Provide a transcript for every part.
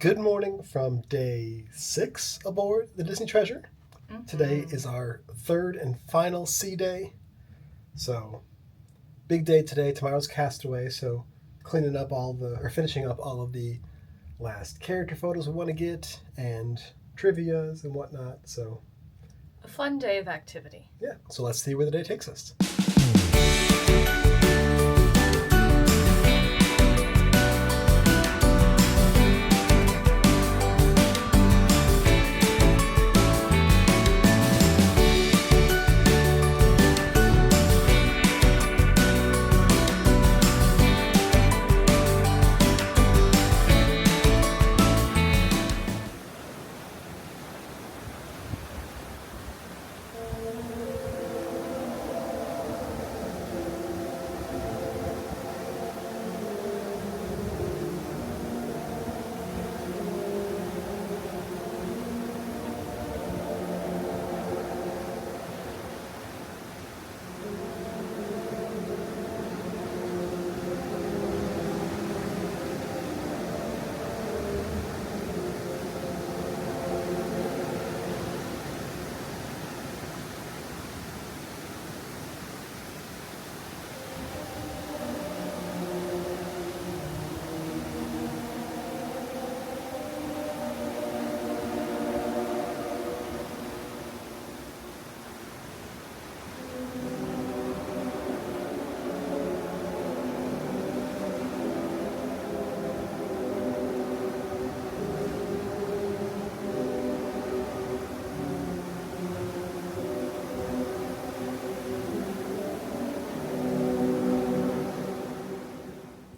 Good morning from day 6 aboard the Disney Treasure. Mm-hmm. Today is our third and final sea day. So, big day today. Tomorrow's Castaway, so finishing up all of the last character photos we want to get and trivias and whatnot. So, a fun day of activity. Yeah, so let's see where the day takes us.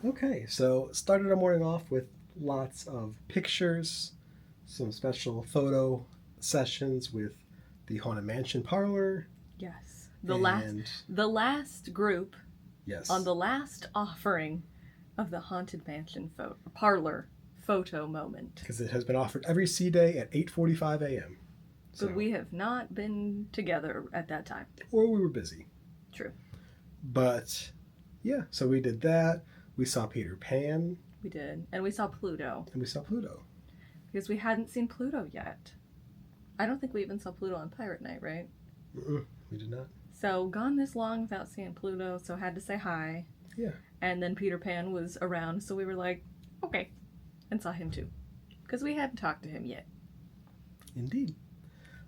Okay, so started our morning off with lots of pictures, some special photo sessions with the Haunted Mansion parlor. Yes, the last group. Yes. On the last offering of the Haunted Mansion parlor photo moment. Because it has been offered every sea day at 8:45 a.m. But we have not been together at that time. Or we were busy. True. But yeah, so we did that. We saw Peter Pan. We did. And we saw Pluto. Because we hadn't seen Pluto yet. I don't think we even saw Pluto on Pirate Night, right? We did not. So, gone this long without seeing Pluto, so had to say hi. Yeah. And then Peter Pan was around, so we were like, okay. And saw him too. Because we hadn't talked to him yet. Indeed.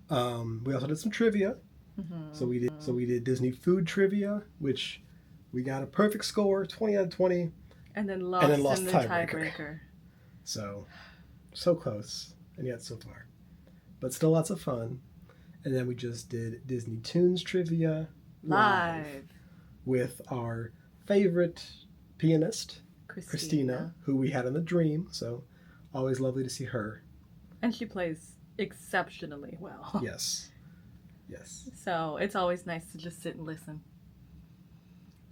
We also did some trivia. Mm-hmm. So we did Disney food trivia, which we got a perfect score, 20 out of 20. And then lost in the tiebreaker. So close, and yet so far. But still lots of fun. And then we just did Disney Tunes trivia live with our favorite pianist, Christina, who we had in the dream. So always lovely to see her. And she plays exceptionally well. Yes. So it's always nice to just sit and listen.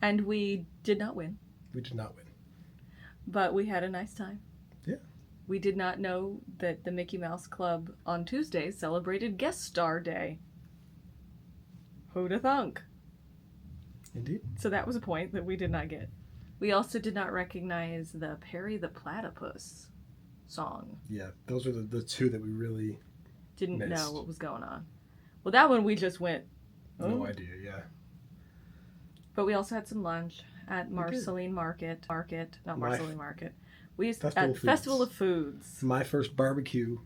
And we did not win. But we had a nice time. Yeah. We did not know that the Mickey Mouse Club on Tuesday celebrated Guest Star Day. Who'da thunk? Indeed. So that was a point that we did not get. We also did not recognize the Perry the Platypus song. Yeah, those were the two that we really didn't missed. Know what was going on. Well, that one we just went, oh. No idea, yeah. But we also had some lunch at Marceline Market. We used at Festival of Foods. My first barbecue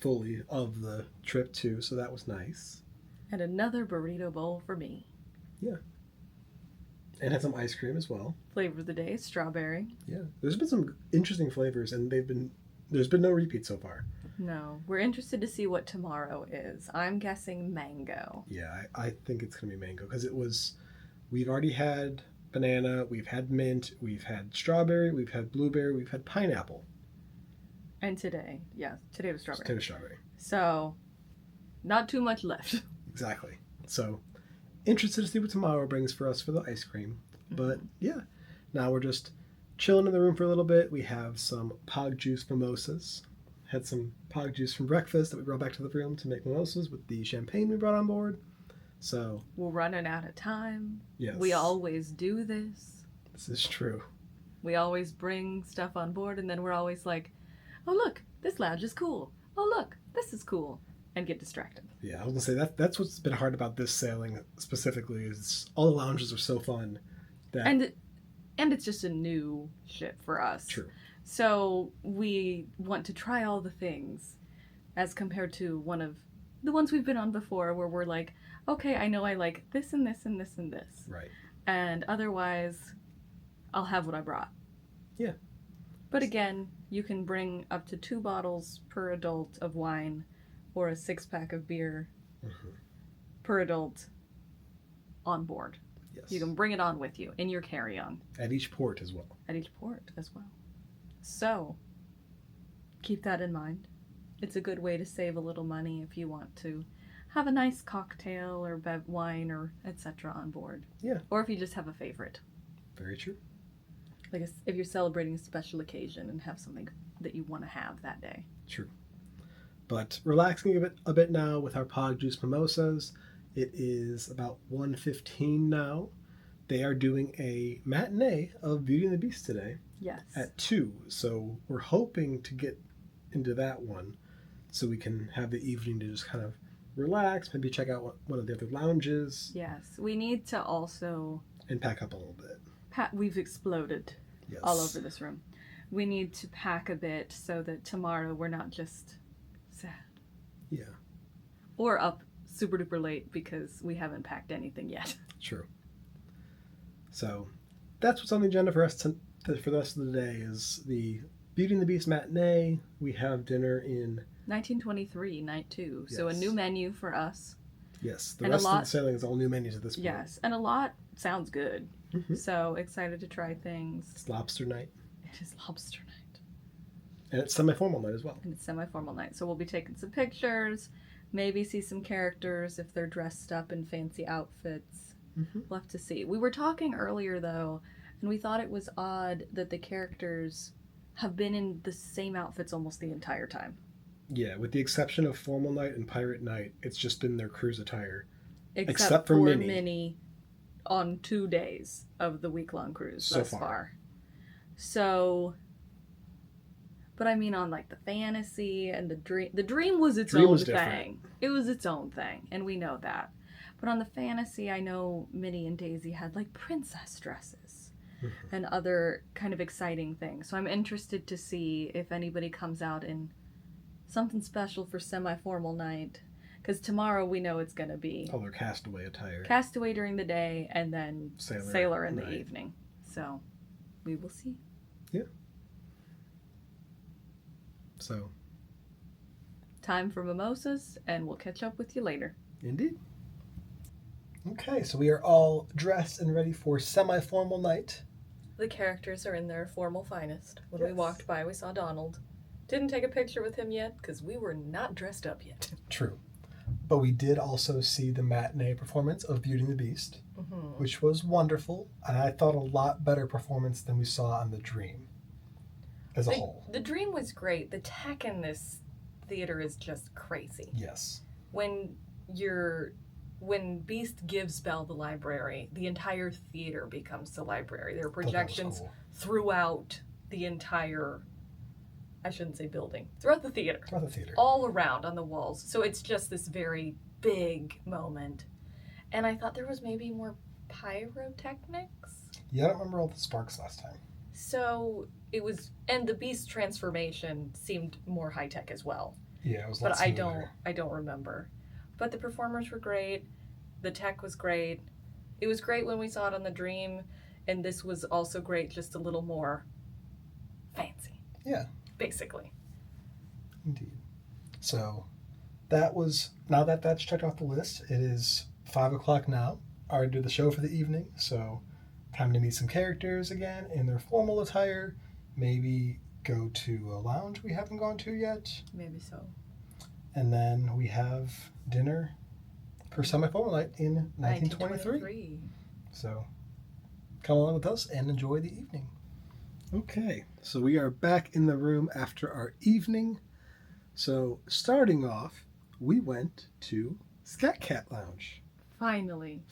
fully of the trip too, so that was nice. And another burrito bowl for me. Yeah. And had some ice cream as well. Flavor of the day, strawberry. Yeah. There's been some interesting flavors, and there's been no repeat so far. No. We're interested to see what tomorrow is. I'm guessing mango. Yeah, I think it's going to be mango, because we've already had banana, we've had mint, we've had strawberry, we've had blueberry, we've had pineapple. And today was strawberry. Today was strawberry. So, not too much left. Exactly. So, interested to see what tomorrow brings for us for the ice cream. But, yeah, now we're just chilling in the room for a little bit. We have some Pog Juice mimosas. Had some Pog Juice from breakfast that we brought back to the room to make mimosas with the champagne we brought on board. So we're running out of time. Yes. We always do this. This is true. We always bring stuff on board, and then we're always like, Oh, look, this lounge is cool. Oh, look, this is cool. And get distracted. Yeah, I was gonna say that's what's been hard about this sailing specifically is all the lounges are so fun that and it's just a new ship for us. True. So we want to try all the things as compared to one of the ones we've been on before where we're like, okay, I know I like this and this and this and this. Right. And otherwise, I'll have what I brought. Yeah. But again, you can bring up to 2 bottles per adult of wine or a 6-pack of beer per adult on board. Yes. You can bring it on with you in your carry-on. At each port as well. At each port as well. So, keep that in mind. It's a good way to save a little money if you want to have a nice cocktail or wine or etc. on board. Yeah. Or if you just have a favorite. Very true. Like if you're celebrating a special occasion and have something that you want to have that day. True. But relaxing a bit now with our Pog Juice Mimosas. It is about 1:15 now. They are doing a matinee of Beauty and the Beast today. Yes. At 2. So we're hoping to get into that one so we can have the evening to just kind of relax, maybe check out one of the other lounges. Yes. We need to also... And pack up a little bit. We've exploded all over this room. We need to pack a bit so that tomorrow we're not just sad. Yeah. Or up super duper late because we haven't packed anything yet. True. So that's what's on the agenda for us for the rest of the day is the Beauty and the Beast matinee. We have dinner in 1923, night 2. Yes. So a new menu for us. Yes. The rest of the sailing is all new menus at this point. Yes. And a lot sounds good. Mm-hmm. So excited to try things. It's lobster night. It is lobster night. And it's semi-formal night as well. And it's semi-formal night. So we'll be taking some pictures, maybe see some characters if they're dressed up in fancy outfits. Mm-hmm. We'll have to see. We were talking earlier, though, and we thought it was odd that the characters have been in the same outfits almost the entire time. Yeah, with the exception of formal night and pirate night, it's just been their cruise attire. Except for Minnie on 2 days of the week-long cruise thus far. So, but I mean on like the fantasy and the dream was its own thing. It was its own thing, and we know that. But on the fantasy, I know Minnie and Daisy had like princess dresses and other kind of exciting things. So I'm interested to see if anybody comes out in something special for semi-formal night. Because tomorrow we know it's going to be... Oh, their Castaway attire. Castaway during the day and then Sailor in the evening. So we will see. Yeah. So. Time for mimosas, and we'll catch up with you later. Indeed. Okay, so we are all dressed and ready for semi-formal night. The characters are in their formal finest. When we walked by, we saw Donald. Didn't take a picture with him yet, because we were not dressed up yet. True. But we did also see the matinee performance of Beauty and the Beast, which was wonderful, and I thought a lot better performance than we saw on The Dream as a whole. The Dream was great. The tech in this theater is just crazy. Yes. When Beast gives Belle the library, the entire theater becomes the library. There are projections throughout the entire, I shouldn't say building, throughout the theater. Throughout the theater. All around on the walls. So it's just this very big moment. And I thought there was maybe more pyrotechnics. Yeah, I don't remember all the sparks last time. So it was, and the Beast transformation seemed more high-tech as well. Yeah, it was. But I don't remember. But the performers were great. The tech was great. It was great when we saw it on The Dream, and this was also great, just a little more fancy. Yeah. Basically. Indeed. So that was, now that that's checked off the list, it is 5 o'clock now. I already did the show for the evening, so time to meet some characters again in their formal attire. Maybe go to a lounge we haven't gone to yet. Maybe so. And then we have dinner for semi-formal night in 1923. So come along with us and enjoy the evening. Okay, so we are back in the room after our evening. So starting off, we went to Scat Cat Lounge. Finally.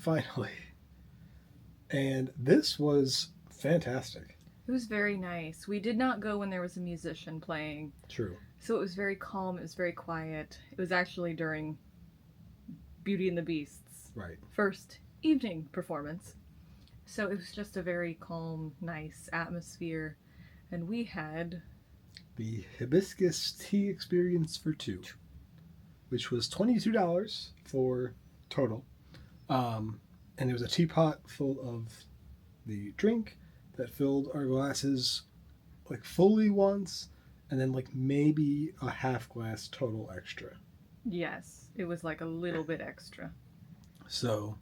And this was fantastic. It was very nice. We did not go when there was a musician playing. True. So it was very calm. It was very quiet. It was actually during Beauty and the Beast's first evening performance. So it was just a very calm, nice atmosphere. And we had the hibiscus tea experience for two, which was $22 for total. And it was a teapot full of the drink that filled our glasses like fully once, and then like maybe a half glass total extra. Yes, it was like a little bit extra. So,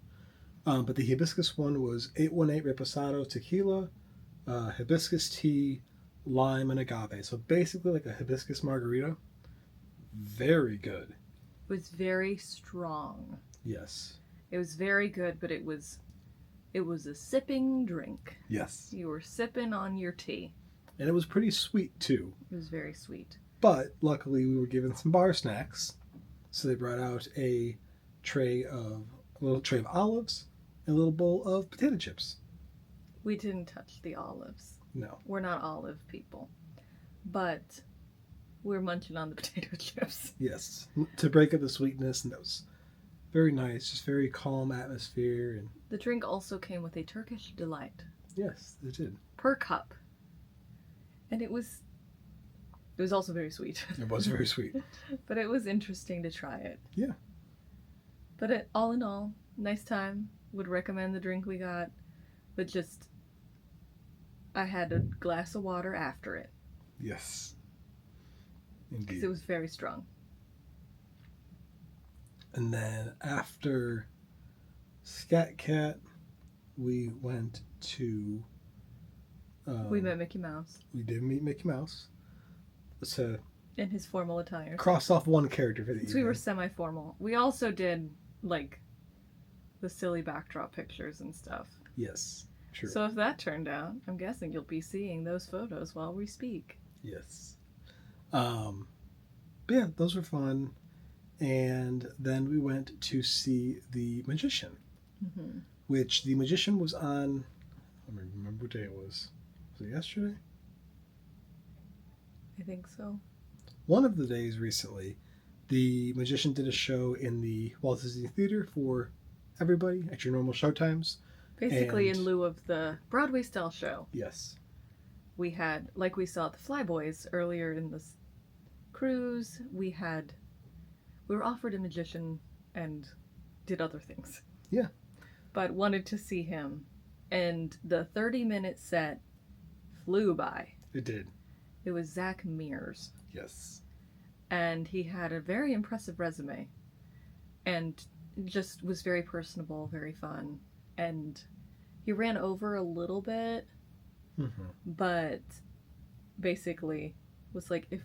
but the hibiscus one was 818 Reposado tequila, hibiscus tea, lime, and agave. So basically like a hibiscus margarita. Very good. It was very strong. Yes. It was very good, but it was a sipping drink. Yes. You were sipping on your tea. And it was pretty sweet too. It was very sweet. But luckily we were given some bar snacks. So they brought out a little tray of olives and a little bowl of potato chips. We didn't touch the olives. No. We're not olive people. But we're munching on the potato chips. Yes. To break up the sweetness, and that was very nice. Just very calm atmosphere. And the drink also came with a Turkish delight. Yes, it did. Per cup. And it was also very sweet. It was very sweet. But it was interesting to try it. Yeah. But all in all, nice time. Would recommend the drink we got. But just, I had a glass of water after it. Yes. Indeed. Because it was very strong. And then after Scat Cat, we went to... we met Mickey Mouse. We did meet Mickey Mouse. To in his formal attire. Cross off one character for the evening. We were semi-formal. We also did, like, the silly backdrop pictures and stuff. Yes, true. So if that turned out, I'm guessing you'll be seeing those photos while we speak. Yes. But yeah, those were fun. And then we went to see The Magician, which The Magician was on, I don't remember what day it was. Was it yesterday? I think so. One of the days recently, The Magician did a show in the Walt Disney Theater for everybody at your normal showtimes. Basically in lieu of the Broadway-style show. Yes. We had, like we saw at the Flyboys earlier in this cruise, we were offered a magician and did other things. Yeah. But wanted to see him. And the 30-minute set flew by. It did. It was Zach Mears. Yes. And he had a very impressive resume. And just was very personable, very fun. And he ran over a little bit. But basically was like, if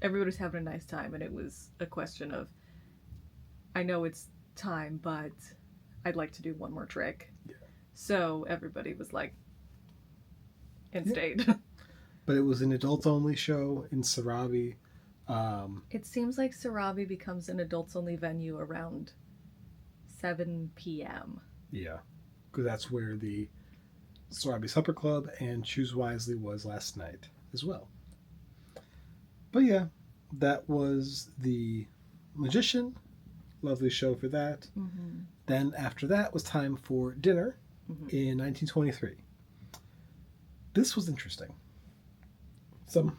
everybody was having a nice time, and it was a question of, I know it's time, but I'd like to do one more trick. Yeah. So everybody was like, and stayed. But it was an adults-only show in Sarabi. It seems like Sarabi becomes an adults-only venue around 7 p.m. Yeah, because that's where the Sarabi Supper Club and Choose Wisely was last night as well. But yeah, that was The Magician. Lovely show for that. Then after that was time for dinner in 1923. This was interesting. Some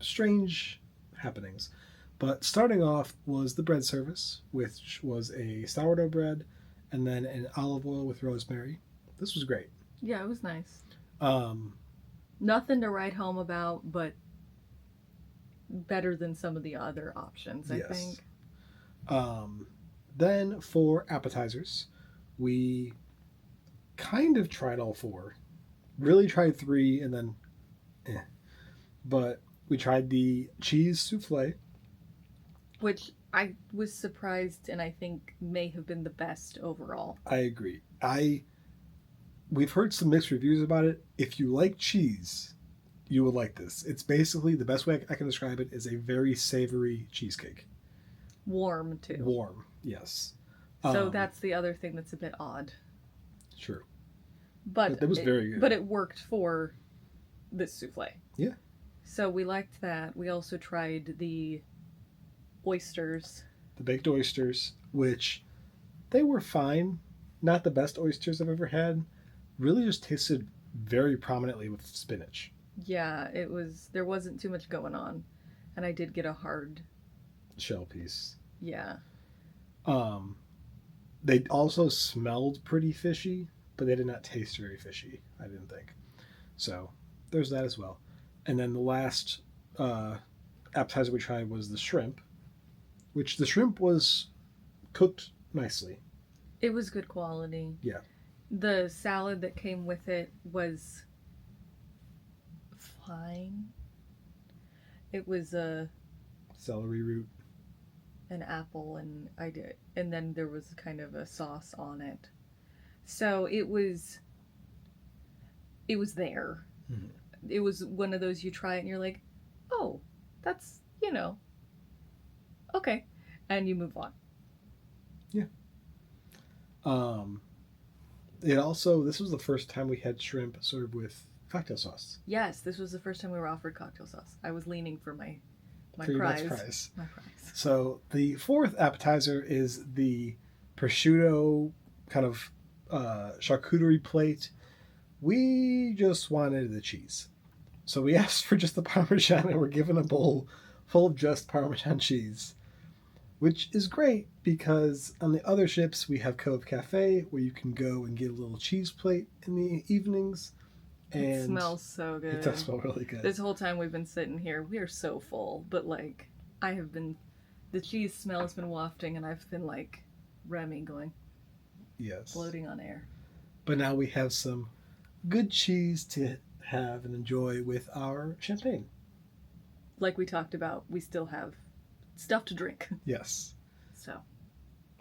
strange happenings. But starting off was the bread service, which was a sourdough bread and then an olive oil with rosemary. This was great. Yeah, it was nice. Nothing to write home about, but better than some of the other options, I think. Then for appetizers, we kind of tried all four. Really tried three and then But we tried the cheese souffle. Which I was surprised and I think may have been the best overall. I agree. We've heard some mixed reviews about it. If you like cheese, you will like this. It's basically, the best way I can describe it is a very savory cheesecake. Warm, too. Warm, yes. So that's the other thing that's a bit odd. True. But it was very good. But it worked for this souffle. Yeah. So we liked that. We also tried the oysters. The baked oysters, which they were fine. Not the best oysters I've ever had. Really just tasted very prominently with spinach. Yeah, there wasn't too much going on. And I did get a hard shell piece. Yeah. They also smelled pretty fishy, but they did not taste very fishy, I didn't think. So there's that as well. And then the last appetizer we tried was the shrimp, which the shrimp was cooked nicely. It was good quality. Yeah. The salad that came with it was fine. It was a celery root, an apple, and then there was kind of a sauce on it. So it was there. Mm-hmm. It was one of those you try it and you're like, oh, that's, okay. And you move on. Yeah. This was the first time we had shrimp served with cocktail sauce. Yes, this was the first time we were offered cocktail sauce. I was leaning for my prize. My prize. So the fourth appetizer is the prosciutto kind of charcuterie plate. We just wanted the cheese. So we asked for just the Parmesan and we're given a bowl full of just Parmesan cheese, which is great because on the other ships we have Cove Cafe where you can go and get a little cheese plate in the evenings. And it smells so good. It does smell really good. This whole time we've been sitting here, we are so full, but the cheese smell has been wafting and I've been Remy going, yes, floating on air. But now we have some good cheese to have and enjoy with our champagne. Like we talked about, we still have stuff to drink. Yes. So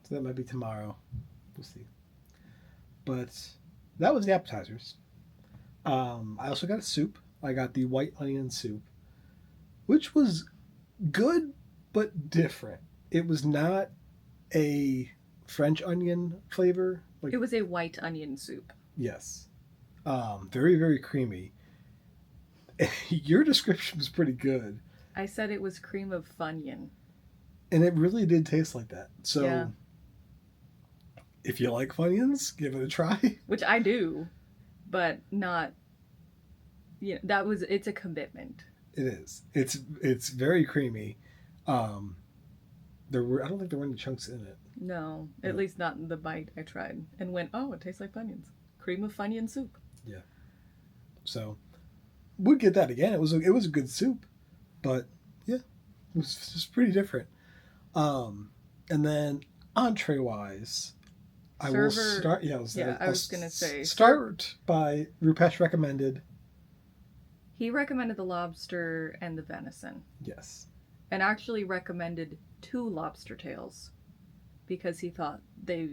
that might be tomorrow. We'll see. But that was the appetizers. I also got a soup. I got the white onion soup, which was good but different. It was not a French onion flavor. It was a white onion soup. Yes. Very, very creamy. Your description was pretty good. I said it was cream of Funyun. And it really did taste like that. So, yeah. If you like Funyuns, give it a try. Which I do, but not... it's a commitment. It is. It's very creamy. I don't think there were any chunks in it. No, at least not in the bite I tried. And went, oh, it tastes like Funyuns. Cream of Funyun soup. Yeah. So, would get that again. It was a good soup, but yeah, it was just pretty different. And then entree wise, I will start. Yeah, I was gonna say start by Rupesh recommended. He recommended the lobster and the venison. Yes. And actually recommended 2 lobster tails because he thought they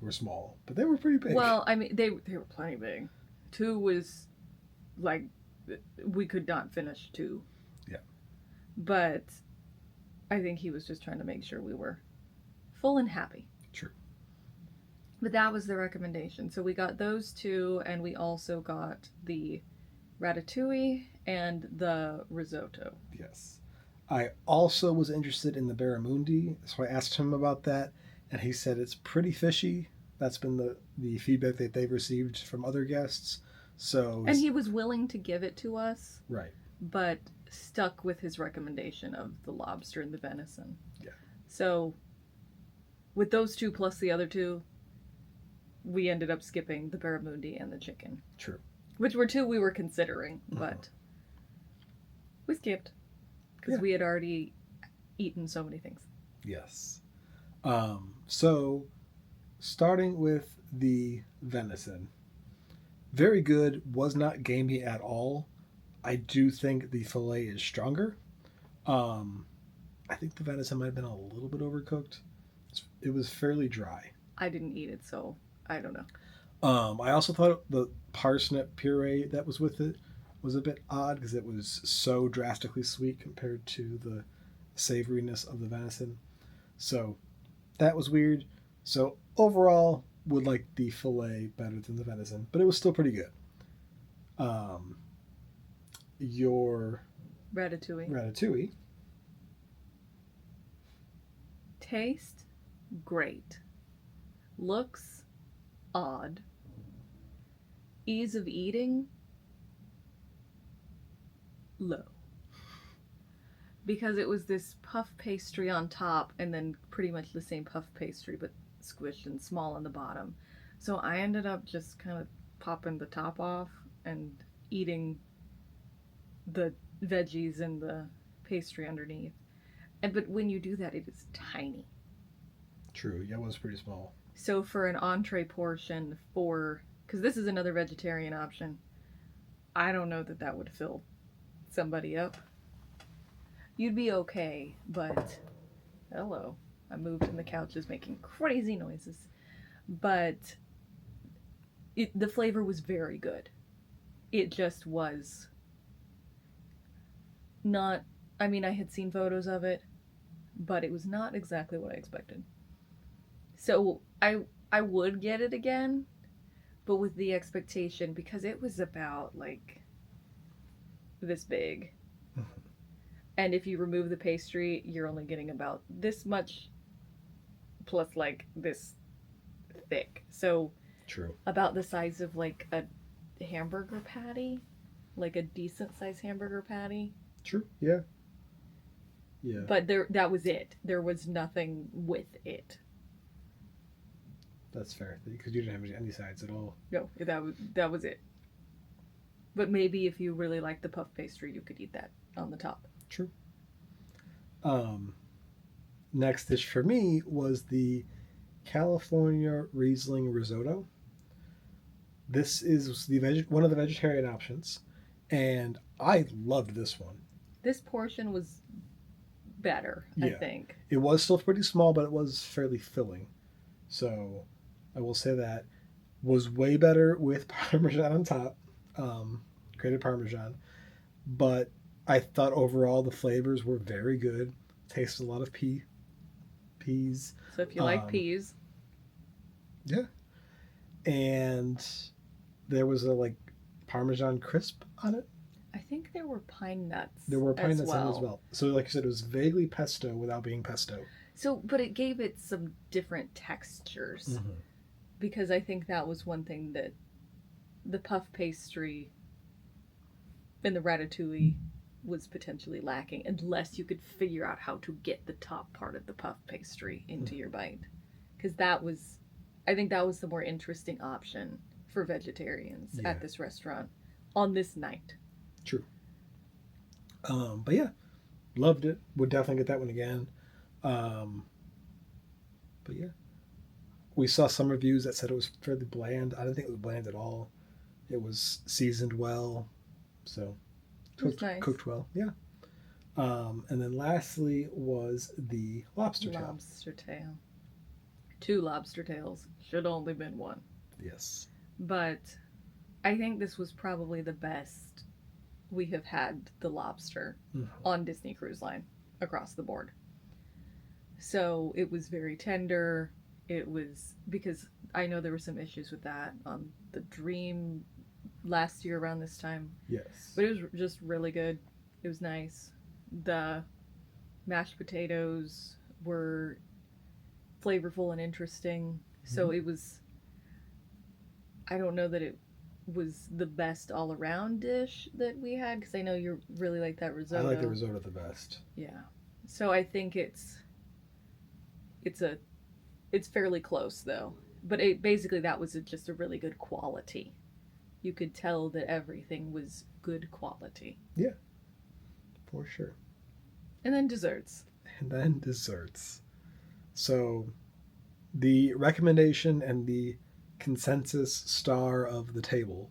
were small, but they were pretty big. Well, I mean, they were plenty big. 2 was we could not finish 2. Yeah. But I think he was just trying to make sure we were full and happy. True. But that was the recommendation. So we got those 2, and we also got the ratatouille and the risotto. Yes. I also was interested in the barramundi, so I asked him about that, and he said it's pretty fishy. That's been the feedback that they've received from other guests. And he was willing to give it to us. Right. But stuck with his recommendation of the lobster and the venison. Yeah. So with those 2 plus the other 2, we ended up skipping the barramundi and the chicken. True. Which were 2 we were considering, but we skipped because we had already eaten so many things. Yes. So starting with the venison, very good, was not gamey at all. I do think the fillet is stronger. I think the venison might have been a little bit overcooked. It was fairly dry. I didn't eat it, so I don't know. I also thought the parsnip puree that was with it was a bit odd because it was so drastically sweet compared to the savoriness of the venison. So that was weird. So overall, would like the fillet better than the venison, but it was still pretty good. your ratatouille. Taste great. Looks odd. Ease of eating low. Because it was this puff pastry on top and then pretty much the same puff pastry but squished and small on the bottom. So I ended up just kind of popping the top off and eating the veggies and the pastry underneath. But when you do that, it is tiny. True, yeah, it was pretty small. So for an entree portion because this is another vegetarian option, I don't know that would fill somebody up. You'd be okay, but hello, I moved and the couch is making crazy noises. But the flavor was very good. It just was not, I mean, I had seen photos of it, but it was not exactly what I expected. So I would get it again, but with the expectation, because it was about like this big. And if you remove the pastry, you're only getting about this much plus like this thick. So true. About the size of like a hamburger patty, like a decent sized hamburger patty. True. Yeah. Yeah. But that was it. There was nothing with it. That's fair, because you didn't have any sides at all. No, that was it. But maybe if you really like the puff pastry, you could eat that on the top. True. Next dish for me was the California Riesling risotto. This is one of the vegetarian options, and I loved this one. This portion was better, yeah. I think. It was still pretty small, but it was fairly filling. So I will say that was way better with Parmesan on top, grated Parmesan. But I thought overall the flavors were very good. Tasted a lot of peas. So if you like peas. Yeah. And there was a like Parmesan crisp on it. I think there were pine nuts. There were pine nuts in it as well. So like you said, it was vaguely pesto without being pesto. So, but it gave it some different textures. Mm-hmm. Because I think that was one thing that the puff pastry and the ratatouille was potentially lacking, unless you could figure out how to get the top part of the puff pastry into your bite. Because I think that was the more interesting option for vegetarians at this restaurant on this night. True. But yeah, loved it. Would definitely get that one again. But yeah, we saw some reviews that said it was fairly bland. I didn't think it was bland at all. It was seasoned well, so cooked well. Yeah. And then lastly was the lobster tail. Lobster tail. 2 lobster tails. Should only been 1. Yes. But I think this was probably the best we have had the lobster on Disney Cruise Line across the board. So it was very tender. It was, because I know there were some issues with that on the Dream last year around this time. Yes. But it was just really good. It was nice. The mashed potatoes were flavorful and interesting. So it was, I don't know that it was the best all around dish that we had, because I know you really like that risotto. I like the risotto the best. Yeah. So I think it's fairly close though. But basically that was just a really good quality. You could tell that everything was good quality. Yeah. For sure. And then desserts. So the recommendation and the consensus star of the table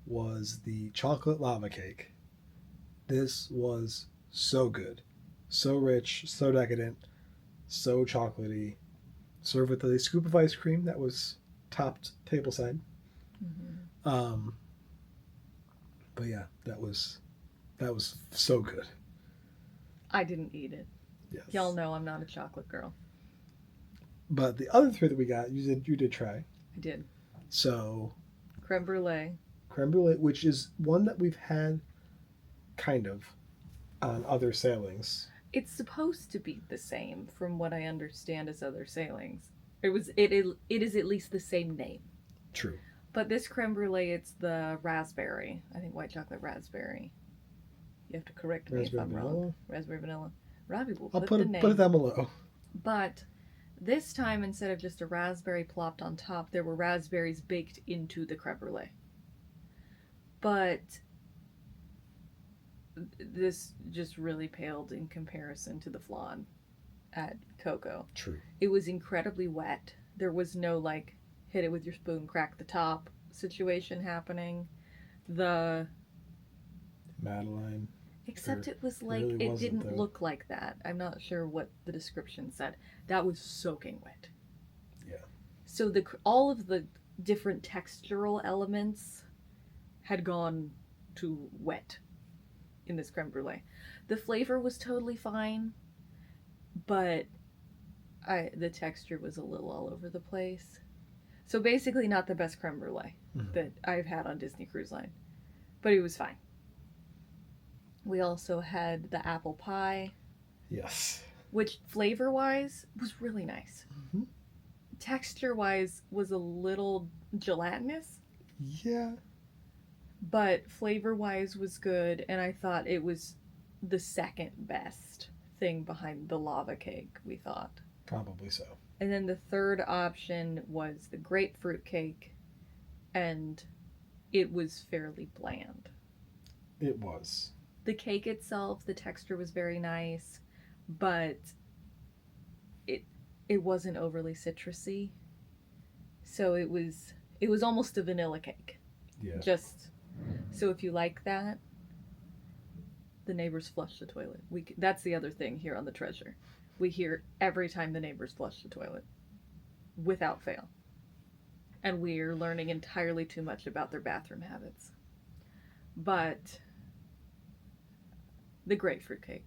was the chocolate lava cake. This was so good. So rich, so decadent, so chocolatey. Served with a scoop of ice cream that was topped tableside. Mm-hmm. But yeah, that was so good. I didn't eat it. Yes. Y'all know I'm not a chocolate girl. But the other 3 that we got, you did try. I did. So Creme Brulee, which is one that we've had kind of, on other sailings. It's supposed to be the same, from what I understand, as other sailings. It is at least the same name. True. But this creme brulee, it's the raspberry. I think white chocolate raspberry. You have to correct me if I'm wrong. Raspberry vanilla. Robbie will put the name. Put it down below. But this time, instead of just a raspberry plopped on top, there were raspberries baked into the creme brulee. But this just really paled in comparison to the flan at Coco. True. It was incredibly wet. There was no, like, hit it with your spoon, crack the top situation happening. The Madeline. Except it was like, really it didn't look like that. I'm not sure what the description said. That was soaking wet. Yeah. So all of the different textural elements had gone to wet in this creme brulee. The flavor was totally fine, but the texture was a little all over the place. So basically not the best creme brulee that I've had on Disney Cruise Line. But it was fine. We also had the apple pie. Yes. Which flavor-wise was really nice. Mm-hmm. Texture-wise was a little gelatinous. Yeah. But flavor-wise was good, and I thought it was the second best thing behind the lava cake, we thought. Probably so. And then the third option was the grapefruit cake, and it was fairly bland. It was. The cake itself, the texture was very nice, but it wasn't overly citrusy. So it was almost a vanilla cake. Yeah. Just so if you like that, the neighbors flush the toilet. That's the other thing here on the Treasure. We hear every time the neighbors flush the toilet, without fail. And we're learning entirely too much about their bathroom habits. But the grapefruit cake,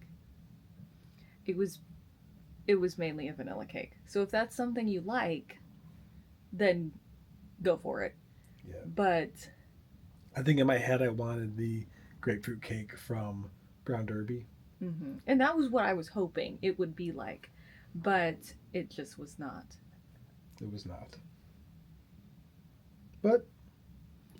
it was mainly a vanilla cake. So if that's something you like, then go for it. Yeah. But I think in my head I wanted the grapefruit cake from Brown Derby. Mm-hmm. And that was what I was hoping it would be like, but it just was not. It was not. But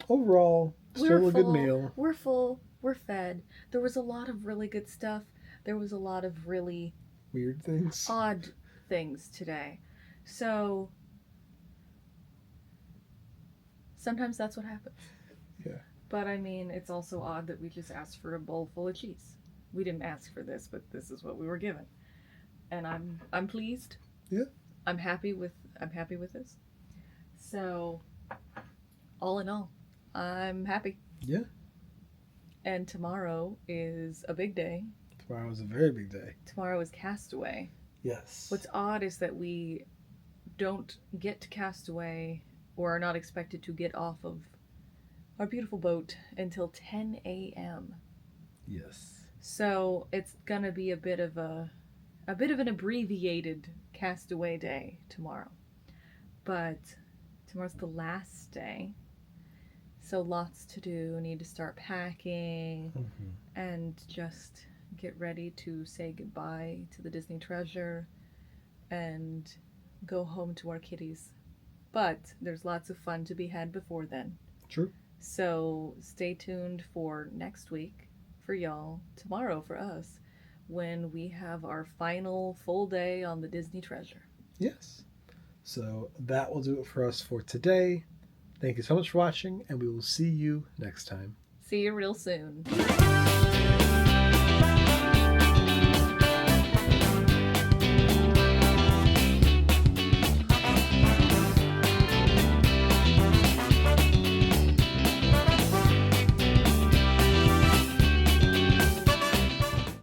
overall, still a good meal. We're full. We're fed. There was a lot of really good stuff. There was a lot of really weird things. Odd things today. So sometimes that's what happens. Yeah. But I mean, it's also odd that we just asked for a bowl full of cheese. We didn't ask for this, but this is what we were given. And I'm pleased. Yeah. I'm happy with this. So all in all, I'm happy. Yeah. And tomorrow is a big day. Tomorrow is a very big day. Tomorrow is Castaway. Yes. What's odd is that we don't get to Castaway or are not expected to get off of our beautiful boat until 10 a.m. Yes. So it's gonna be a bit of an abbreviated Castaway day tomorrow. But tomorrow's the last day. So lots to do. Need to start packing and just get ready to say goodbye to the Disney Treasure and go home to our kitties. But there's lots of fun to be had before then. True. So stay tuned for next week for y'all, tomorrow for us, when we have our final full day on the Disney Treasure. Yes. So that will do it for us for today. Thank you so much for watching, and we will see you next time. See you real soon.